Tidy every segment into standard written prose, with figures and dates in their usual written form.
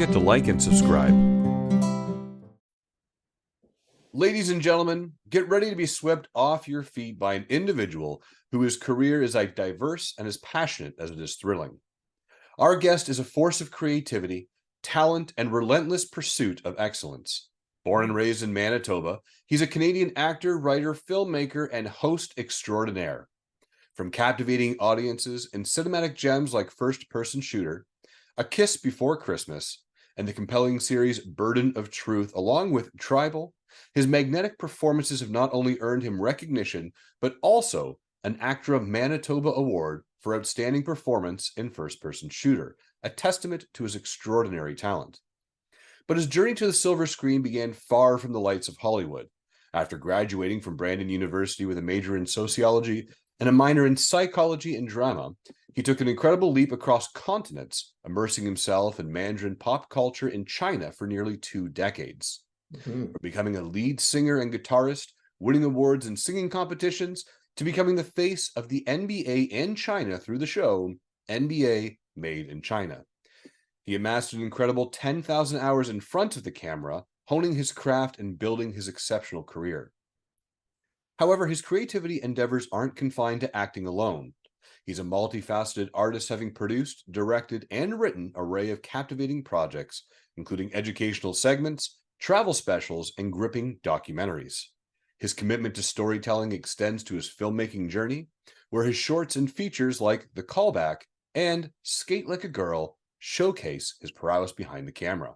forget to like and subscribe. Ladies and gentlemen, get ready to be swept off your feet by an individual whose career is as diverse and as passionate as it is thrilling. Our guest is a force of creativity, talent, and relentless pursuit of excellence. Born and raised in Manitoba, he's a Canadian actor, writer, filmmaker, and host extraordinaire. From captivating audiences in cinematic gems like First Person Shooter, A Kiss Before Christmas, and the compelling series Burden of Truth, along with Tribal, his magnetic performances have not only earned him recognition, but also an ACTRA Manitoba Award for Outstanding Performance in First Person Shooter, a testament to his extraordinary talent. But his journey to the silver screen began far from the lights of Hollywood. After graduating from Brandon University with a major in sociology and a minor in psychology and drama, he took an incredible leap across continents, immersing himself in Mandarin pop culture in China for nearly 2 decades. From becoming a lead singer and guitarist, winning awards in singing competitions, to becoming the face of the NBA in China through the show NBA Made in China. He amassed an incredible 10,000 hours in front of the camera, honing his craft and building his exceptional career. However, his creativity endeavors aren't confined to acting alone. He's a multifaceted artist, having produced, directed, and written an array of captivating projects, including educational segments, travel specials, and gripping documentaries. His commitment to storytelling extends to his filmmaking journey, where his shorts and features like The Callback and Skate Like a Girl showcase his prowess behind the camera.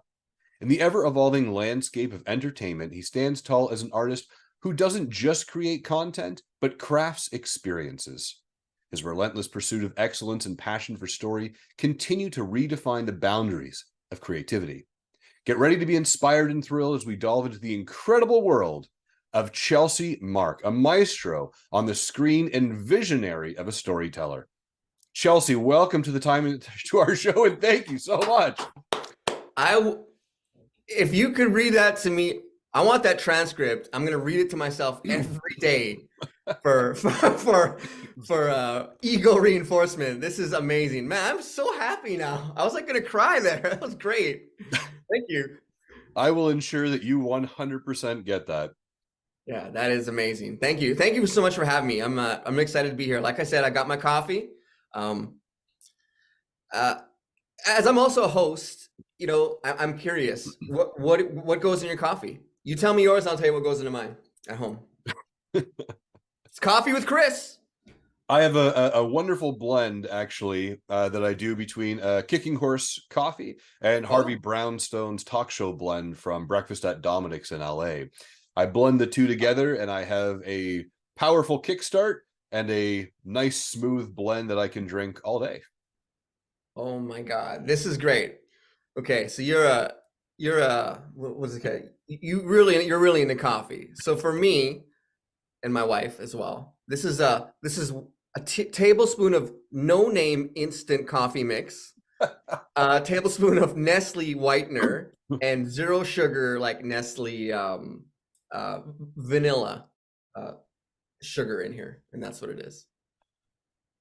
In the ever-evolving landscape of entertainment, he stands tall as an artist who doesn't just create content, but crafts experiences. His relentless pursuit of excellence and passion for story continue to redefine the boundaries of creativity. Get ready to be inspired and thrilled as we delve into the incredible world of Chelsey Mark, a maestro on the screen and visionary of a storyteller. Chelsey, welcome to our show, and thank you so much. If you could read that to me, I want that transcript. I'm gonna read it to myself every day for ego reinforcement. This is amazing, man. I'm so happy now. I was like gonna cry there. That was great. Thank you. I will ensure that you 100% get that. Yeah, that is amazing. Thank you. Thank you so much for having me. I'm excited to be here. Like I said, I got my coffee. As I'm also a host, you know, I'm curious. What goes in your coffee? You tell me yours, I'll tell you what goes into mine at home. It's coffee with Chris. I have a wonderful blend, actually, that I do between Kicking Horse Coffee and Harvey Brownstone's talk show blend from Breakfast at Dominic's in LA. I blend the two together, and I have a powerful kickstart and a nice, smooth blend that I can drink all day. Oh my God, this is great. Okay, so you're what's it called? You're really into coffee. So for me and my wife as well, this is a tablespoon of no name instant coffee mix, a tablespoon of Nestle whitener, and zero sugar like Nestle vanilla sugar in here, and that's what it is.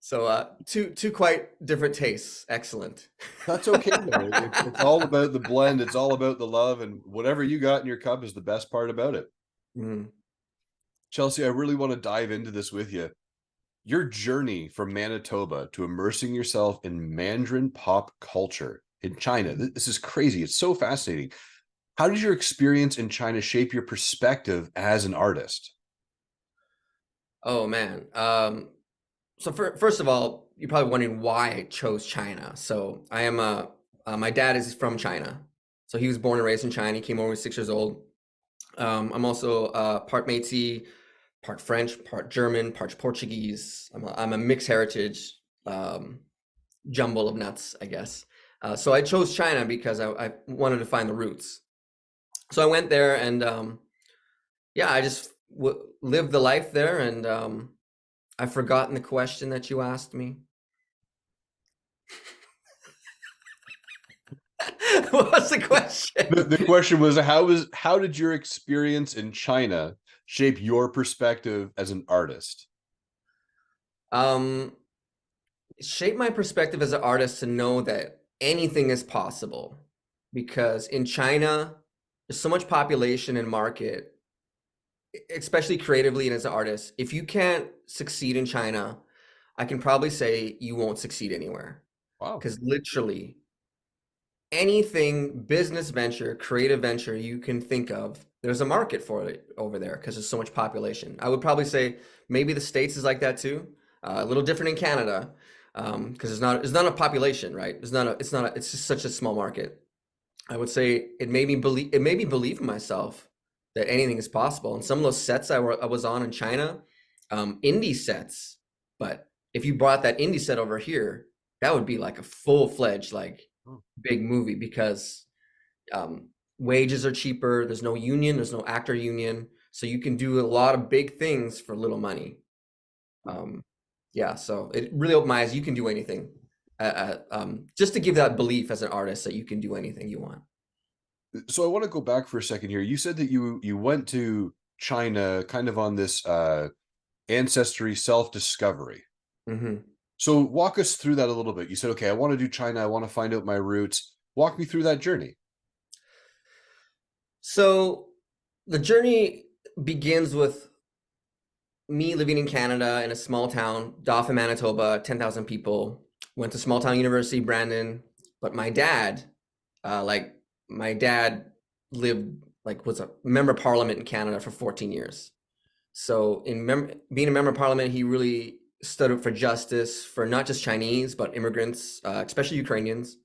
So two quite different tastes. Excellent. That's okay though. It's all about the blend. It's all about the love, and whatever you got in your cup is the best part about it. Chelsey, I really want to dive into this with you. Your journey from Manitoba to immersing yourself in Mandarin pop culture in China. This is crazy. It's so fascinating. How did your experience in China shape your perspective as an artist? Oh man. So first of all, you're probably wondering why I chose China. So I am my dad is from China. So he was born and raised in China. He came over when he was 6 years old. I'm also part Métis, part French, part German, part Portuguese. I'm a mixed heritage jumble of nuts, I guess. So I chose China because I wanted to find the roots. So I went there and yeah, I just lived the life there, and I've forgotten the question that you asked me. What was the question? The question was, how did your experience in China shape your perspective as an artist? Shape my perspective as an artist to know that anything is possible. because in China, there's so much population and market, especially creatively and as an artist. If you can't succeed in China, I can probably say you won't succeed anywhere. Wow. Because literally anything, business venture, creative venture you can think of, there's a market for it over there because there's so much population. I would probably say maybe the States is like that too. A little different in Canada, because there's not a population, right? It's just such a small market. I would say it made me believe in myself that anything is possible. And some of those sets I was on in China, indie sets, but if you brought that indie set over here, that would be like a full-fledged like Oh. big movie because wages are cheaper. There's no union. There's no actor union, so you can do a lot of big things for little money. Um, yeah, so it really opened my eyes. You can do anything. Just to give that belief as an artist that you can do anything you want. So I want to go back for a second here. You said that you went to China kind of on this ancestry self-discovery. Hmm. So walk us through that a little bit. You said, okay, I want to do China. I want to find out my roots. Walk me through that journey. So the journey begins with me living in Canada in a small town, Dauphin, Manitoba, 10,000 people. Went to small town university, Brandon. But like my dad lived was a member of parliament in Canada for 14 years. So being a member of parliament, he really stood up for justice for not just Chinese, but immigrants, especially Ukrainians,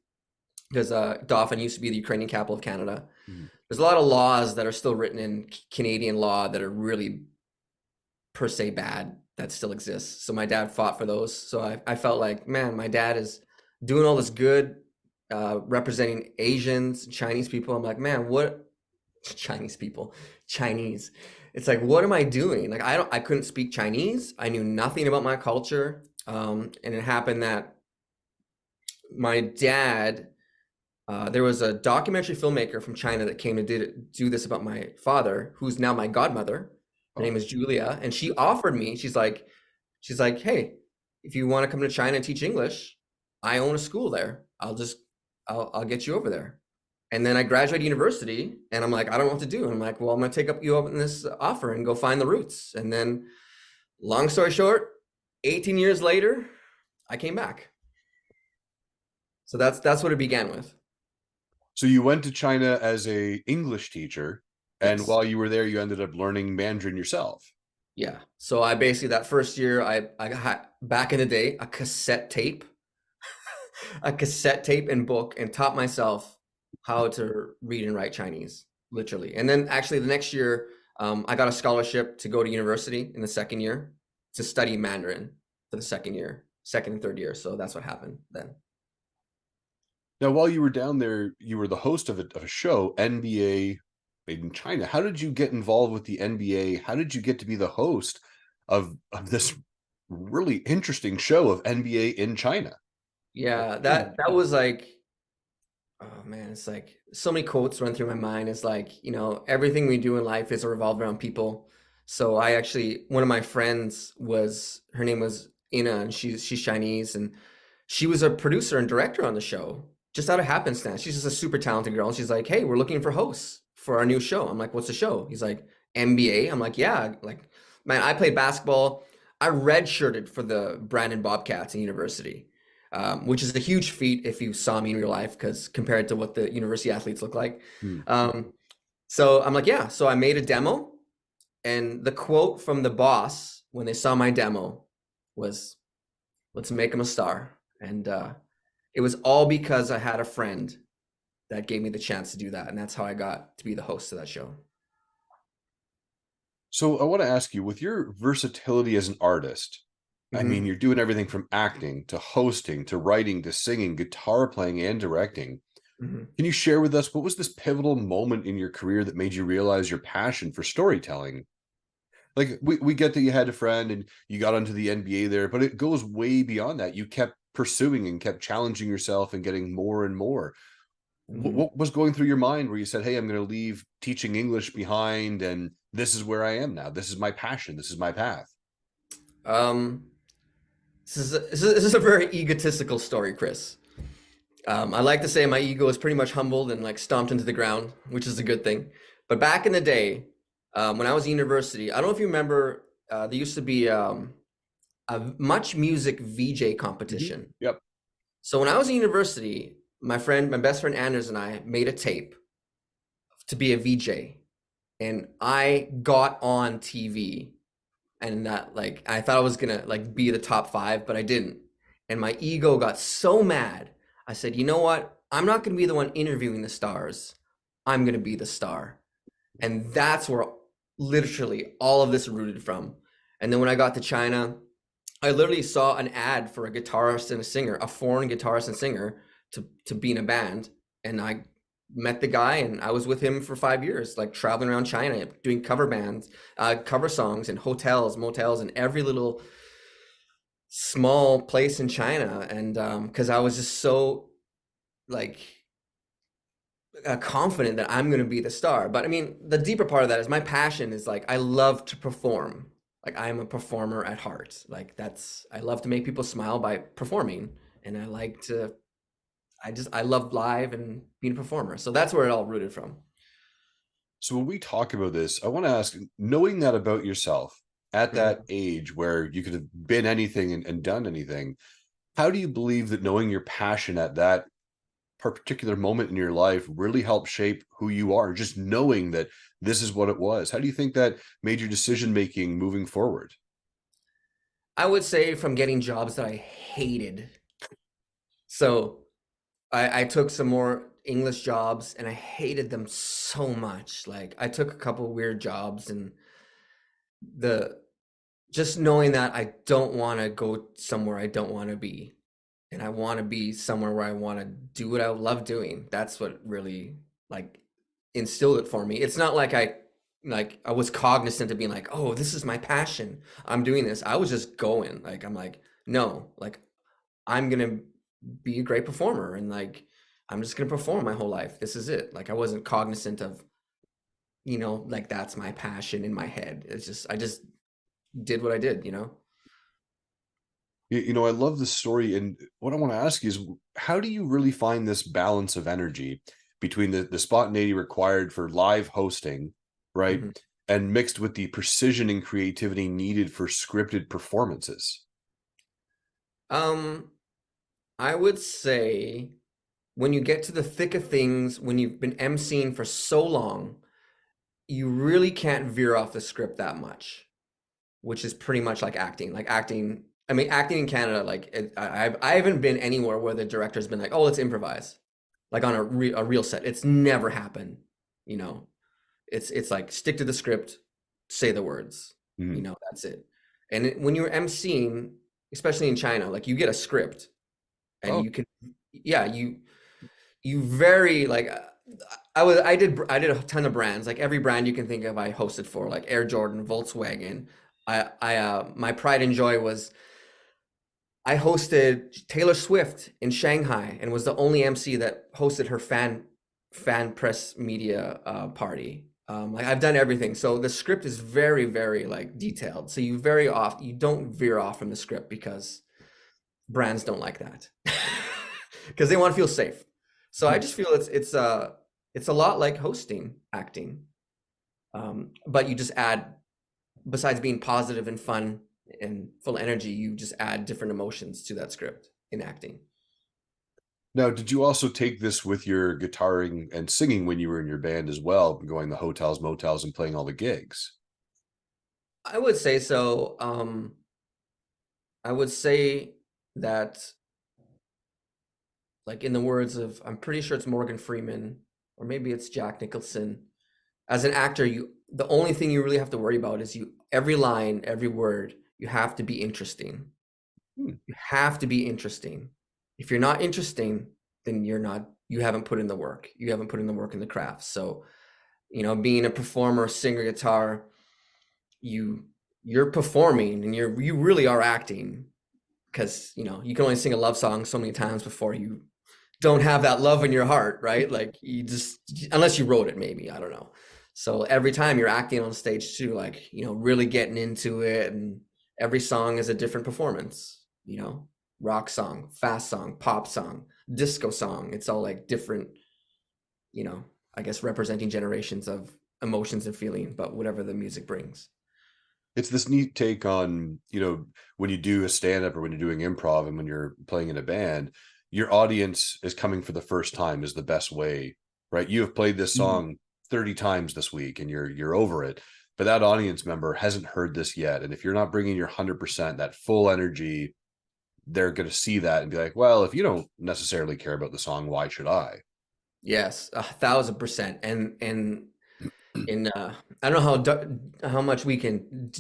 because Dauphin used to be the Ukrainian capital of Canada. Mhm. There's a lot of laws that are still written in Canadian law that are really per se bad that still exists. So my dad fought for those. So I felt like, man, my dad is doing all this good, representing Asians, Chinese people. I'm like, man, what Chinese people, Chinese. It's like, what am I doing? Like, I couldn't speak Chinese. I knew nothing about my culture. And it happened that my dad, there was a documentary filmmaker from China that came to do this about my father, who's now my godmother. Her Oh. name is Julia, and she offered me. She's like, hey, if you want to come to China and teach English, I own a school there. I'll get you over there. And then I graduated university, and I'm like, I don't know what to do. And I'm like, well, I'm gonna take up you up in this offer and go find the roots. And then, long story short, 18 years later, I came back. So that's what it began with. So you went to China as a English teacher, and Yes. while you were there, you ended up learning Mandarin yourself. Yeah. So I basically that first year I got back in the day a cassette tape and book and taught myself how to read and write Chinese, literally. And then actually the next year, I got a scholarship to go to university in the second year to study Mandarin for the second year, second and third year. So that's what happened then. Now, while you were down there, you were the host of a show, NBA Made in China. How did you get involved with the NBA? How did you get to be the host of this really interesting show of NBA in China? Yeah, that was like, oh man, it's like so many quotes run through my mind. It's like, everything we do in life is revolved around people. So I actually, one of my friends her name was Ina, and she's Chinese, and she was a producer and director on the show, just out of happenstance. She's just a super talented girl. And she's like, hey, we're looking for hosts for our new show. I'm like, what's the show? He's like, NBA. I'm like, yeah. Like, man, I played basketball. I redshirted for the Brandon Bobcats in university, which is a huge feat if you saw me in real life, because compared to what the university athletes look like. Hmm. So I'm like, yeah. So I made a demo, and the quote from the boss when they saw my demo was, let's make him a star. And it was all because I had a friend that gave me the chance to do that. And that's how I got to be the host of that show. So I want to ask you, with your versatility as an artist, I mean, Hmm. you're doing everything from acting to hosting to writing to singing, guitar playing, and directing. Hmm. Can you share with us what was this pivotal moment in your career that made you realize your passion for storytelling? Like we get that you had a friend and you got onto the NBA there, but it goes way beyond that. You kept pursuing and kept challenging yourself and getting more and more. Hmm. What was going through your mind where you said, hey, I'm going to leave teaching English behind and this is where I am now. This is my passion. This is my path. Um, this is a very egotistical story, Chris. I like to say my ego is pretty much humbled and like stomped into the ground, which is a good thing. But back in the day, when I was in university, I don't know if you remember, there used to be a Much Music VJ Mhm. competition. Yep. So when I was in university, my best friend Anders and I made a tape to be a VJ, and I got on TV, and that like I thought I was gonna like be the top five, but I didn't. And my ego got so mad. I said, you know what? I'm not gonna be the one interviewing the stars. I'm gonna be the star. And that's where literally all of this rooted from. And then when I got to China, I literally saw an ad for a guitarist and a singer, a foreign guitarist and singer to be in a band. And I met the guy and I was with him for 5 years, like traveling around China, doing cover bands, cover songs in hotels, motels, and every little small place in China. And because I was just so like confident that I'm going to be the star. But I mean, the deeper part of that is my passion is like I love to perform. Like I'm a performer at heart. Like that's I love to make people smile by performing, and I love live and being a performer. So that's where it all rooted from. So when we talk about this, I want to ask, knowing that about yourself at that Mhm. age where you could have been anything and done anything, how do you believe that knowing your passion at that particular moment in your life really helped shape who you are? Just knowing that this is what it was. How do you think that made your decision making moving forward? I would say from getting jobs that I hated. So I took some more English jobs and I hated them so much. Like I took a couple weird jobs and the just knowing that I don't want to go somewhere I don't want to be, and I want to be somewhere where I want to do what I love doing. That's what really like instilled it for me. It's not like I was cognizant of being like, "Oh, this is my passion. I'm doing this." I was just going. Like I'm like, "No, like I'm going to be a great performer and like I'm just going to perform my whole life. This is it." Like I wasn't cognizant of, like that's my passion in my head. It's just I just did what I did. I love this story. And what I want to ask you is, how do you really find this balance of energy between the spontaneity required for live hosting, right? Mhm. And mixed with the precision and creativity needed for scripted performances? Um, I would say when you get to the thick of things, when you've been emceeing for so long, you really can't veer off the script that much, which is pretty much like acting. Like acting, I mean, acting in Canada, like I haven't been anywhere where the director's been like, "Oh, let's improvise," like on a real set. It's never happened. You know, it's like stick to the script, say the words. Mhm. That's it. And when you're emceeing, especially in China, like you get a script and Oh, you can, yeah, you very like I did a ton of brands, like every brand you can think of I hosted for, like Air Jordan, Volkswagen. I my pride and joy was I hosted Taylor Swift in Shanghai and was the only MC that hosted her fan press media party. Like I've done everything, so the script is very very like detailed, so you don't veer off from the script because brands don't like that because they want to feel safe. So I just feel it's a lot like hosting acting, but you just add, besides being positive and fun and full of energy, you just add different emotions to that script in acting. now, did you also take this with your guitaring and singing when you were in your band as well, going the hotels, motels, and playing all the gigs? I would say so. I would say that, like in the words of, I'm pretty sure it's Morgan Freeman, or maybe it's Jack Nicholson. As an actor, the only thing you really have to worry about is every line, every word, you have to be interesting. Hmm. You have to be interesting. If you're not interesting, then you haven't put in the work. You haven't put in the work in the craft. So, being a performer, singer, guitar, you you're performing and you really are acting because, you can only sing a love song so many times before you don't have that love in your heart, right? Like you just, unless you wrote it, maybe, I don't know. So every time you're acting on stage too, like, really getting into it, and every song is a different performance, rock song, fast song, pop song, disco song. It's all like different, you know, I guess representing generations of emotions and feeling, but whatever the music brings. It's this neat take on, when you do a stand-up or when you're doing improv and when you're playing in a band, your audience is coming for the first time is the best way, right? You have played this Mhm. song 30 times this week and you're over it, but that audience member hasn't heard this yet. And if you're not bringing your 100%, that full energy, they're going to see that and be like, well, if you don't necessarily care about the song, why should I? Yes, 1,000%. And I don't know how much we can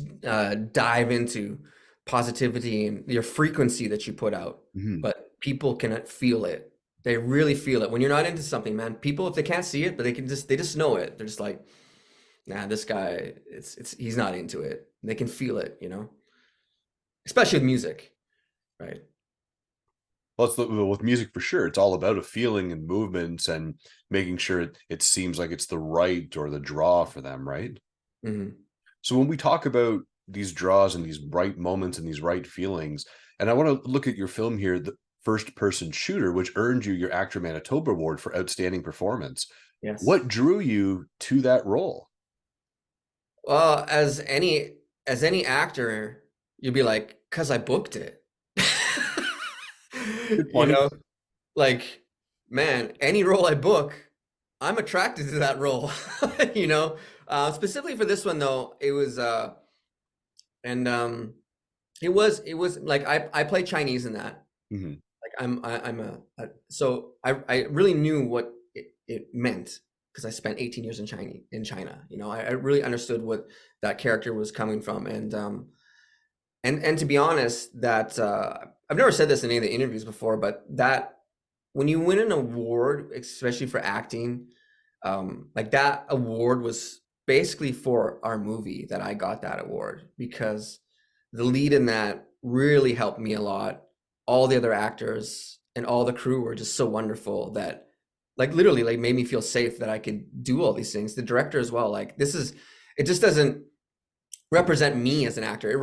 dive into positivity and your frequency that you put out, Mhm. but people can feel it. They really feel it when you're not into something, man. People, if they can't see it, but they just know it. They're just like, nah, this guy, it's he's not into it. They can feel it, you know, especially with music, right? Well, with music for sure. It's all about a feeling and movements and making sure it seems like it's the right or the draw for them, right? Hmm. So when we talk about these draws and these right moments and these right feelings, and I want to look at your film here, the first person shooter, which earned you your Actor Manitoba Award for outstanding performance. Yes. What drew you to that role? Well, as any actor, you'd be like, "'Cause I booked it." Good You point. know, like, man, any role I book, I'm attracted to that role. You know, specifically for this one though, it was and it was like I play Chinese in that. Mhm. Like I'm so I really knew what it meant because I spent 18 years in China. You know, I really understood what that character was coming from, and to be honest, that I've never said this in any of the interviews before, but that when you win an award, especially for acting, like that award was basically for our movie that I got that award because the lead in that really helped me a lot. All the other actors and all the crew were just so wonderful that like literally like made me feel safe that I could do all these things. The director as well, like it just doesn't represent me as an actor. It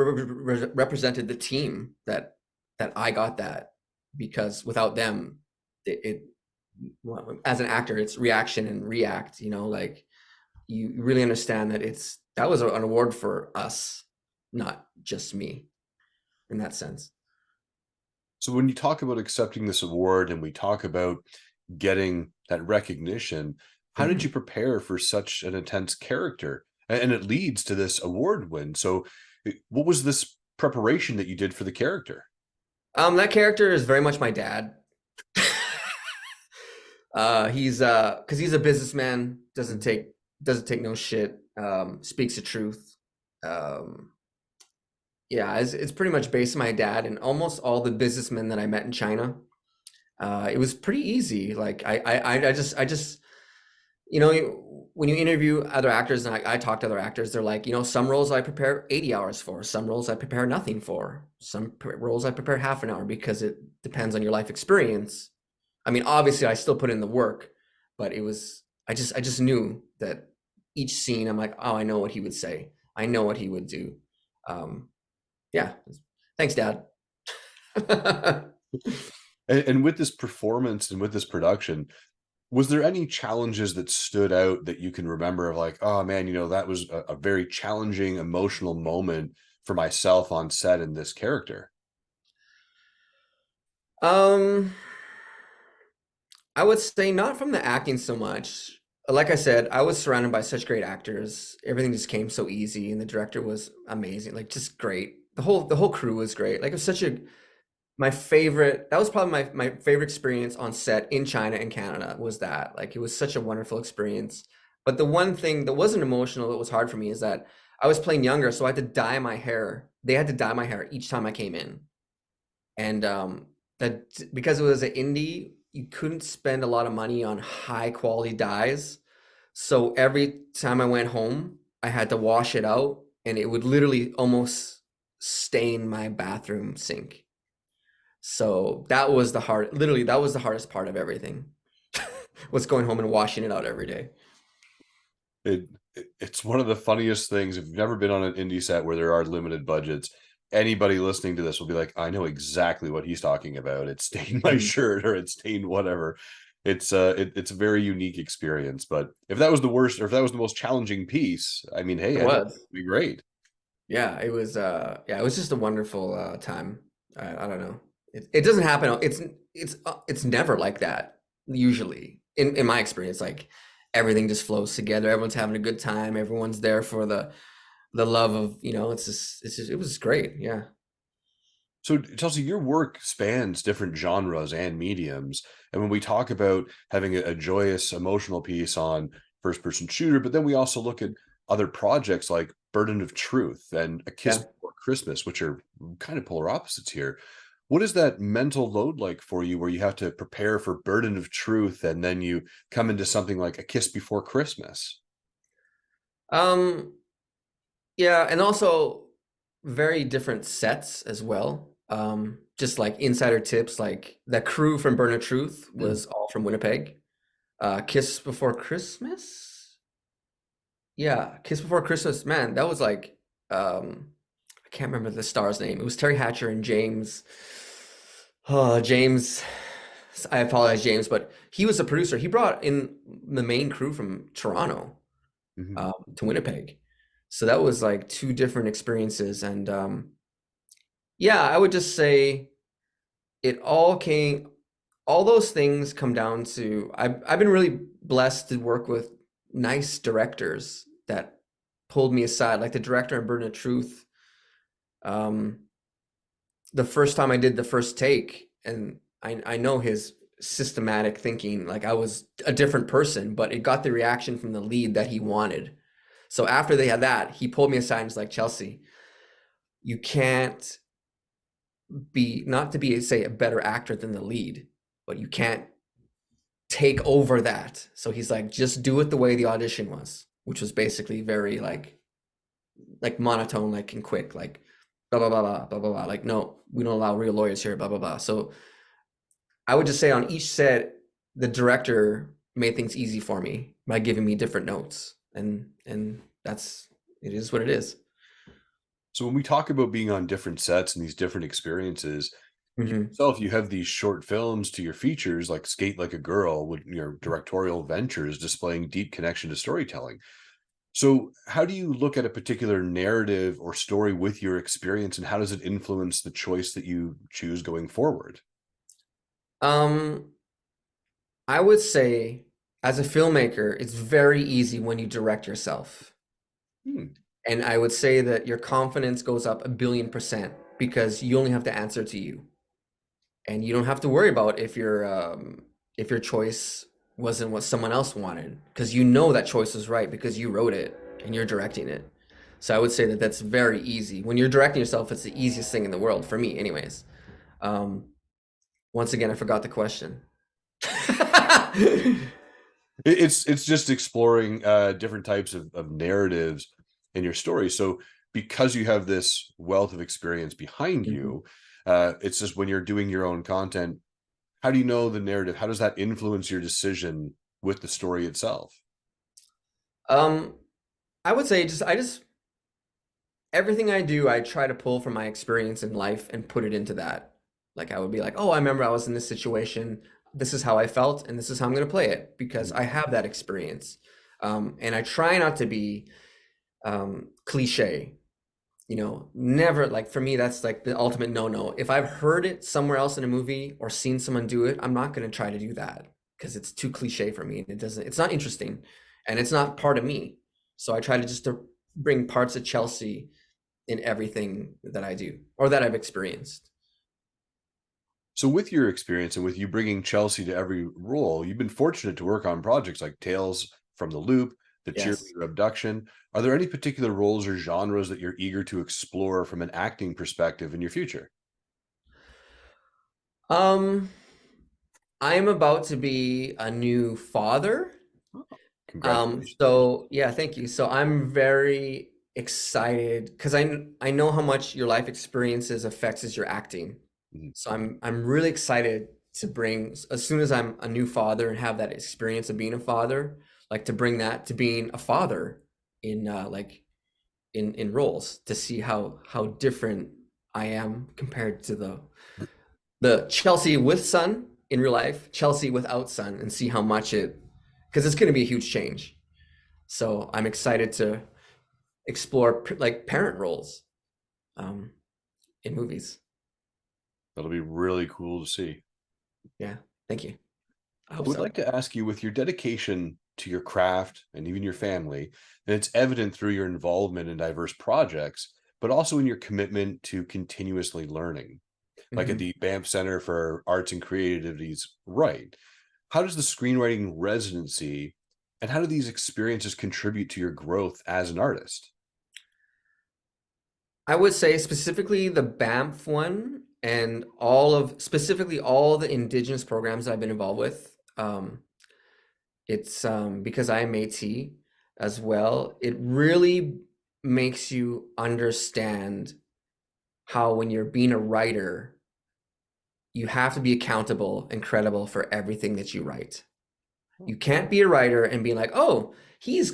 represented the team that I got that because without them, it well, as an actor, it's reaction and react. You know, like you really understand that that was an award for us, not just me, in that sense. So when you talk about accepting this award and we talk about getting that recognition, how did Mhm. you prepare for such an intense character? And it leads to this award win. So what was this preparation that you did for the character? That character is very much my dad. Because he's a businessman, doesn't take no shit, speaks the truth. Um, yeah, it's pretty much based on my dad and almost all the businessmen that I met in China. It was pretty easy. Like I just when you interview other actors and I talk to other actors, they're like, some roles I prepare 80 hours for, some roles I prepare nothing for, some roles I prepare half an hour because it depends on your life experience. I mean, obviously I still put in the work, but I just knew that each scene I'm like, oh, I know what he would say. I know what he would do. Um, yeah. Thanks, Dad. And with this performance and with this production, was there any challenges that stood out that you can remember of like, oh man, that was a very challenging emotional moment for myself on set in this character? Um, I would say not from the acting so much. Like I said, I was surrounded by such great actors. Everything just came so easy, and the director was amazing, like just great. The whole crew was great. Like it was such a my favorite. That was probably my favorite experience on set in China and Canada was that. Like it was such a wonderful experience. But the one thing that wasn't emotional that was hard for me is that I was playing younger, so I had to dye my hair. They had to dye my hair each time I came in. And that because it was an indie, you couldn't spend a lot of money on high quality dyes. So every time I went home, I had to wash it out, and it would literally almost stain my bathroom sink. So that was the hardest part of everything. Was going home and washing it out every day. It's one of the funniest things if you've never been on an indie set where there are limited budgets. anybody listening to this will be like, I know exactly what he's talking about. It stained my Mhm. shirt or it stained whatever. It's a very unique experience. But if that was the worst, or if that was the most challenging piece, I mean, It hey, I think was. it'd be great. Yeah, it was just a wonderful time. I don't know. It doesn't happen. It's never like that usually. In my experience, like everything just flows together. Everyone's having a good time. Everyone's there for the love of, it's just it was great. Yeah. So, Chelsea, your work spans different genres and mediums. And when we talk about having a joyous, emotional piece on first person shooter, but then we also look at other projects like Burden of Truth and A Kiss Yeah. Before Christmas, which are kind of polar opposites here. What is that mental load like for you where you have to prepare for Burden of Truth and then you come into something like A Kiss Before Christmas? Um, yeah, and also very different sets as well. Just like insider tips, like the crew from Burn of Truth Mm. was all from Winnipeg. Kiss Before Christmas? Yeah, Kiss Before Christmas, man, that was like I can't remember the star's name. It was Terry Hatcher and James. James, I apologize, James, but he was a producer. He brought in the main crew from Toronto Mhm. to Winnipeg. So that was like two different experiences. And yeah, I would just say it all those things come down to I've been really blessed to work with nice directors that pulled me aside, like the director in Burden of Truth. Um, the first time I did the first take, and I know his systematic thinking, like I was a different person, but it got the reaction from the lead that he wanted. So after they had that, he pulled me aside and was like, Chelsey, you can't be, not to be, say, a better actor than the lead, but you can't take over that. So he's like, just do it the way the audition was, which was basically very like monotone, like and quick, like blah blah blah blah blah blah blah. Like, no, we don't allow real lawyers here, blah blah blah. So I would just say on each set, the director made things easy for me by giving me different notes. And that's it is what it is. So when we talk about being on different sets and these different experiences, you Hmm. yourself, you have these short films to your features, like Skate Like a Girl, with your directorial ventures displaying deep connection to storytelling. So, how do you look at a particular narrative or story with your experience, and how does it influence the choice that you choose going forward? Um, I would say as a filmmaker, it's very easy when you direct yourself. Hmm. And I would say that your confidence goes up 1,000,000,000% because you only have to answer to you. And you don't have to worry about if your choice wasn't what someone else wanted, because you know that choice was right because you wrote it and you're directing it. So I would say that that's very easy. When you're directing yourself, it's the easiest thing in the world for me, anyways. Um, Once again, I forgot the question. It's just exploring different types of narratives in your story. So, because you have this wealth of experience behind Mhm. you, it's just when you're doing your own content, how do you know the narrative? How does that influence your decision with the story itself? Um, I would say I just everything I do, I try to pull from my experience in life and put it into that. Like I would be like, oh, I remember I was in this situation. This is how I felt, and this is how I'm going to play it because Mhm. I have that experience. And I try not to be cliche. Never like for me, that's like the ultimate no-no. If I've heard it somewhere else in a movie or seen someone do it, I'm not going to try to do that because it's too cliche for me and it's not interesting and it's not part of me. So I try to just to bring parts of Chelsea in everything that I do or that I've experienced. So, with your experience and with you bringing Chelsea to every role, you've been fortunate to work on projects like Tales from the Loop, The Yes. Cheerleader Abduction. Are there any particular roles or genres that you're eager to explore from an acting perspective in your future? Um, I am about to be a new father. Oh, congratulations. So yeah, thank you. So I'm very excited because I know how much your life experiences affects your acting. Mhm. So I'm really excited to bring as soon as I'm a new father and have that experience of being a father, like to bring that to being a father in like in roles to see how different. I am compared to the Chelsey with son in real life, Chelsey without son, and see how much because it's going to be a huge change. So I'm excited to explore like parent roles um, in movies. That'll be really cool to see. Yeah, thank you. I I hope would so. like to ask you, with your dedication to your craft and even your family, and it's evident through your involvement in diverse projects, but also in your commitment to continuously learning, like at Mhm. the Banff Center for Arts and Creativity's right. How does the screenwriting residency and how do these experiences contribute to your growth as an artist? I would say specifically the Banff one and specifically all the Indigenous programs I've been involved with. It's because I am Métis as well. It really makes you understand how when you're being a writer, you have to be accountable and credible for everything that you write. You can't be a writer and be like, oh, he's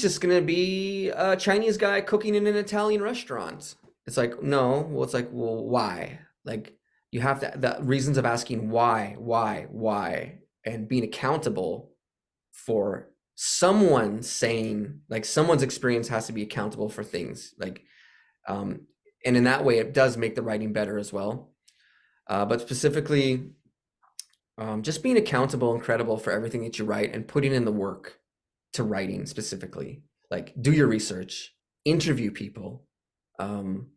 just gonna be a Chinese guy cooking in an Italian restaurant. It's like, no, well, it's like, well, why? Like, you have to, the reasons of asking why, and being accountable for someone saying, like, someone's experience has to be accountable for things. Like, um, and in that way, it does make the writing better as well. But specifically, just being accountable and credible for everything that you write and putting in the work to writing specifically. Like, do your research, interview people, um,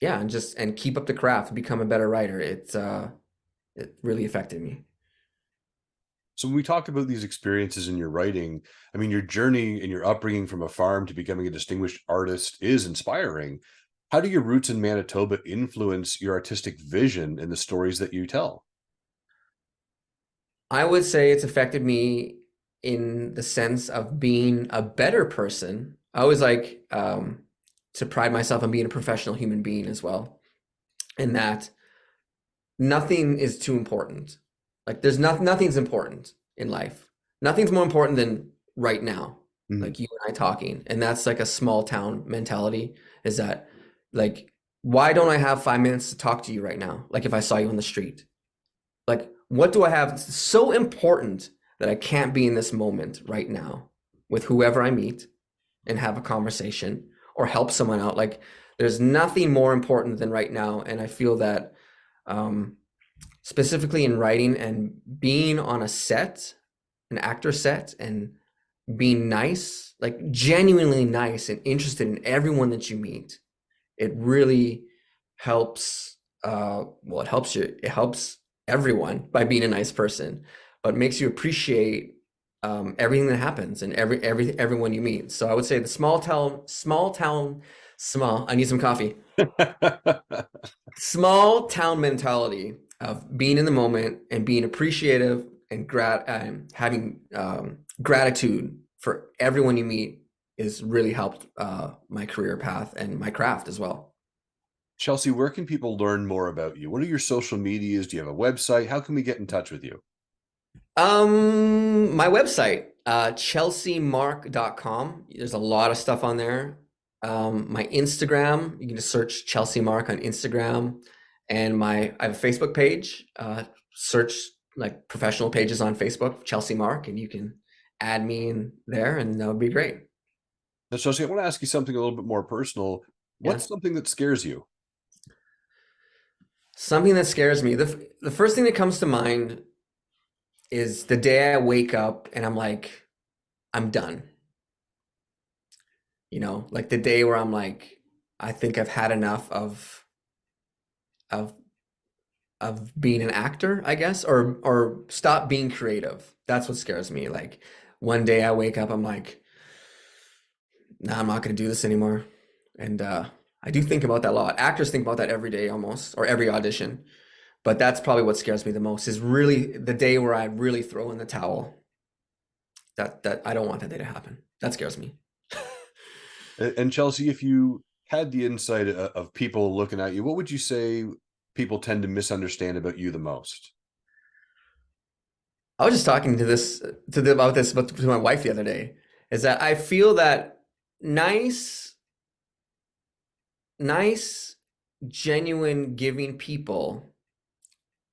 yeah, and keep up the craft, become a better writer. It really affected me. So when we talk about these experiences in your writing, I mean, your journey and your upbringing from a farm to becoming a distinguished artist is inspiring. How do your roots in Manitoba influence your artistic vision and the stories that you tell? I would say it's affected me in the sense of being a better person. I always like to pride myself on being a professional human being as well, and that nothing is too important. Like nothing's important in life. Nothing's more important than right now. Mhm. Like you and I talking. And that's like a small town mentality is that like why don't I have 5 minutes to talk to you right now? Like if I saw you on the street. Like what do I have so important that I can't be in this moment right now with whoever I meet and have a conversation or help someone out? Like there's nothing more important than right now. And I feel that um specifically in writing and being on a set, an actor set, and being nice, like genuinely nice and interested in everyone that you meet, it really helps. Well, it helps everyone by being a nice person, but makes you appreciate everything that happens and everyone you meet. So I would say the small. I need some coffee. Small town mentality of being in the moment and being appreciative and having gratitude for everyone you meet is really helped my career path and my craft as well. Chelsey, where can people learn more about you? What are your social medias? Do you have a website? How can we get in touch with you? My website, chelseamark.com. There's a lot of stuff on there. My Instagram, you can just search Chelsey Mark on Instagram. And I have a Facebook page. Search like professional pages on Facebook, Chelsey Mark, and you can add me in there, and that would be great. Now, Chelsey, I want to ask you something a little bit more personal. Yeah. What's something that scares you? Something that scares me. The first thing that comes to mind is the day I wake up and I'm like, I'm done. Like the day where I'm like, I think I've had enough of of being an actor, I guess, or stop being creative. That's what scares me. Like one day I wake up, I'm like, nah, I'm not gonna do this anymore. And I do think about that a lot. Actors think about that every day almost, or every audition. But that's probably what scares me the most is really the day where I really throw in the towel. That I don't want that day to happen. That scares me. And Chelsey, if you had the insight of people looking at you, what would you say people tend to misunderstand about you the most? I was just talking about this to my wife the other day. Is that I feel that nice nice, genuine, giving people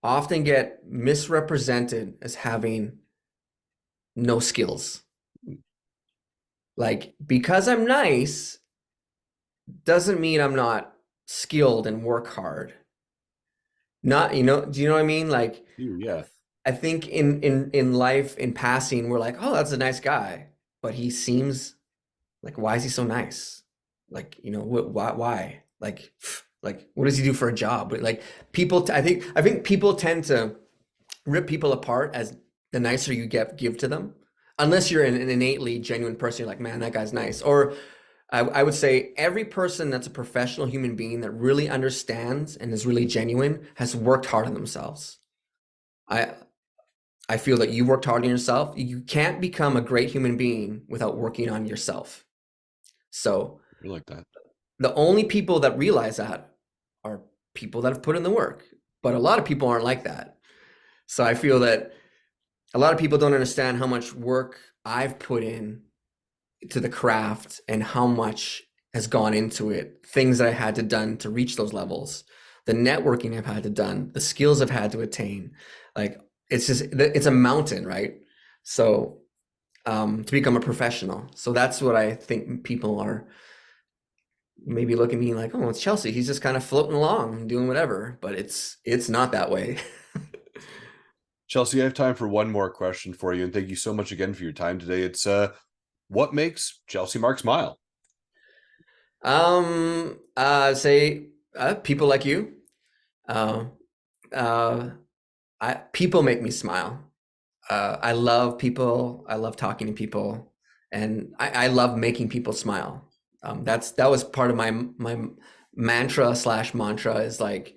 often get misrepresented as having no skills. Like, because I'm nice doesn't mean I'm not skilled and work hard. Not, do you know what I mean? Like, Yeah. I think in life, in passing, we're like, oh, that's a nice guy, but he seems like, why is he so nice? Like, why? Like, what does he do for a job? But like, I think people tend to rip people apart as the nicer you give to them, unless you're an innately genuine person. You're like, man, that guy's nice. Or I would say every person that's a professional human being that really understands and is really genuine has worked hard on themselves. I I feel that you worked hard on yourself. You can't become a great human being without working on yourself. So I like that. the only people that realize that are people that have put in the work. But a lot of people aren't like that. So I feel that a lot of people don't understand how much work I've put in to the craft and how much has gone into it, things that I had to done to reach those levels, the networking I've had to done, the skills I've had to attain. Like, it's a mountain, right? So to become a professional. So that's what I think people are maybe looking at me like, oh, it's Chelsey. He's just kind of floating along, doing whatever. But it's not that way. Chelsey, I have time for one more question for you, and thank you so much again for your time today. It's what makes Chelsey Mark smile? Say people like you. Uh, People make me smile. I love people. I love talking to people, and I love making people smile. That was part of my mantra slash mantra is like,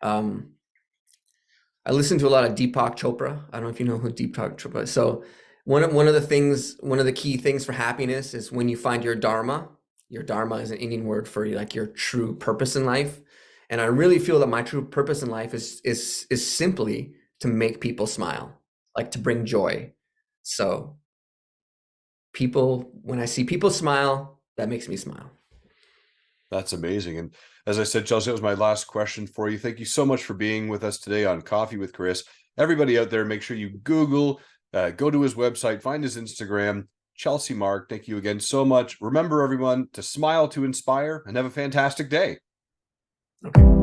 I listen to a lot of Deepak Chopra. I don't know if you know who Deepak Chopra is. So one of the key things for happiness is when you find your dharma. Your dharma is an Indian word for like your true purpose in life. And I really feel that my true purpose in life is simply to make people smile, like to bring joy. So when I see people smile, that makes me smile. That's amazing. And as I said, Chelsey, that was my last question for you. Thank you so much for being with us today on Coffee with Chris. Everybody out there, make sure you Google, go to his website, find his Instagram, Chelsey Mark. Thank you again so much. Remember, everyone, to smile to inspire and have a fantastic day. Okay.